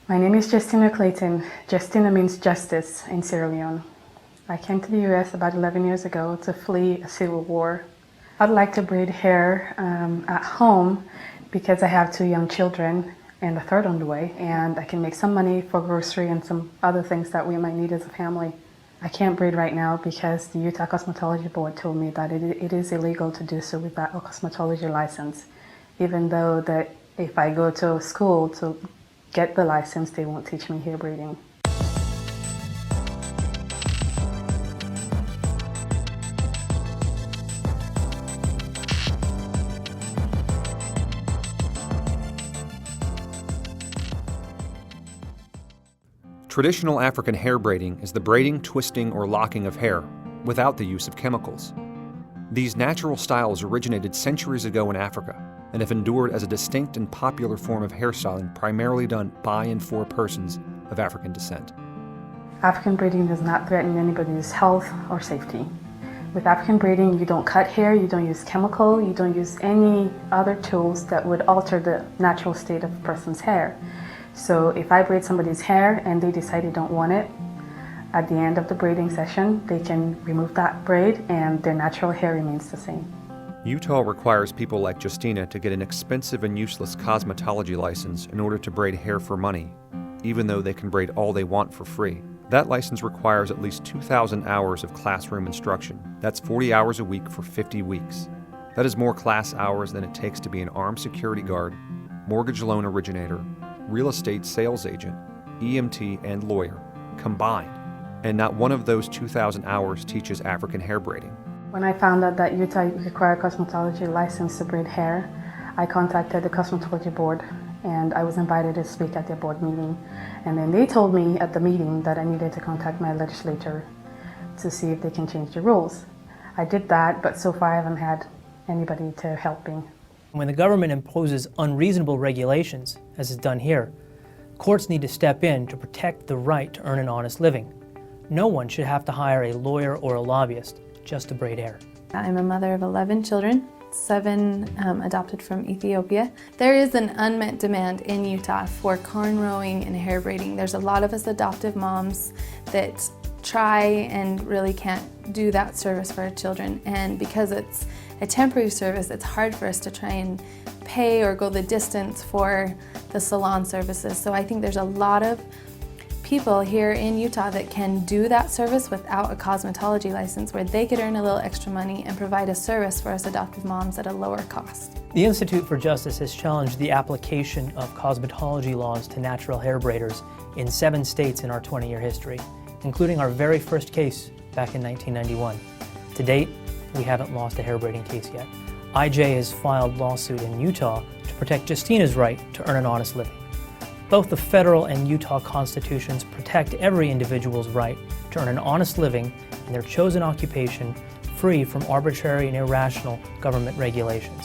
My name is Justina Clayton. Justina means justice in Sierra Leone. I came to the U.S. about 11 years ago to flee a civil war. I'd like to braid hair at home because I have 2 young children and a third on the way, and I can make some money for grocery and some other things that we might need as a family. I can't braid right now because the Utah Cosmetology Board told me that it is illegal to do so without a cosmetology license, even though that if I go to school to get the license, they won't teach me hair braiding. Traditional African hair braiding is the braiding, twisting, or locking of hair without the use of chemicals. These natural styles originated centuries ago in Africa and have endured as a distinct and popular form of hairstyling primarily done by and for persons of African descent. African braiding does not threaten anybody's health or safety. With African braiding, you don't cut hair, you don't use chemical, you don't use any other tools that would alter the natural state of a person's hair. So if I braid somebody's hair and they decide they don't want it, at the end of the braiding session, they can remove that braid and their natural hair remains the same. Utah requires people like Justina to get an expensive and useless cosmetology license in order to braid hair for money, even though they can braid all they want for free. That license requires at least 2,000 hours of classroom instruction. That's 40 hours a week for 50 weeks. That is more class hours than it takes to be an armed security guard, mortgage loan originator, real estate sales agent, EMT, and lawyer combined. And not one of those 2,000 hours teaches African hair braiding. When I found out that Utah required a cosmetology license to braid hair, I contacted the Cosmetology Board and I was invited to speak at their board meeting. And then they told me at the meeting that I needed to contact my legislator to see if they can change the rules. I did that, but so far I haven't had anybody to help me. When the government imposes unreasonable regulations, as is done here, courts need to step in to protect the right to earn an honest living. No one should have to hire a lawyer or a lobbyist just to braid hair. I'm a mother of 11 children, 7 adopted from Ethiopia. There is an unmet demand in Utah for cornrowing and hair braiding. There's a lot of us adoptive moms that try and really can't do that service for our children, and because it's a temporary service, it's hard for us to try and pay or go the distance for the salon services. So I think there's a lot of people here in Utah that can do that service without a cosmetology license, where they could earn a little extra money and provide a service for us adoptive moms at a lower cost. The Institute for Justice has challenged the application of cosmetology laws to natural hair braiders in 7 states in our 20-year history, including our very first case back in 1991. To date, we haven't lost a hair braiding case yet. IJ has filed lawsuit in Utah to protect Justina's right to earn an honest living. Both the federal and Utah constitutions protect every individual's right to earn an honest living in their chosen occupation, free from arbitrary and irrational government regulations.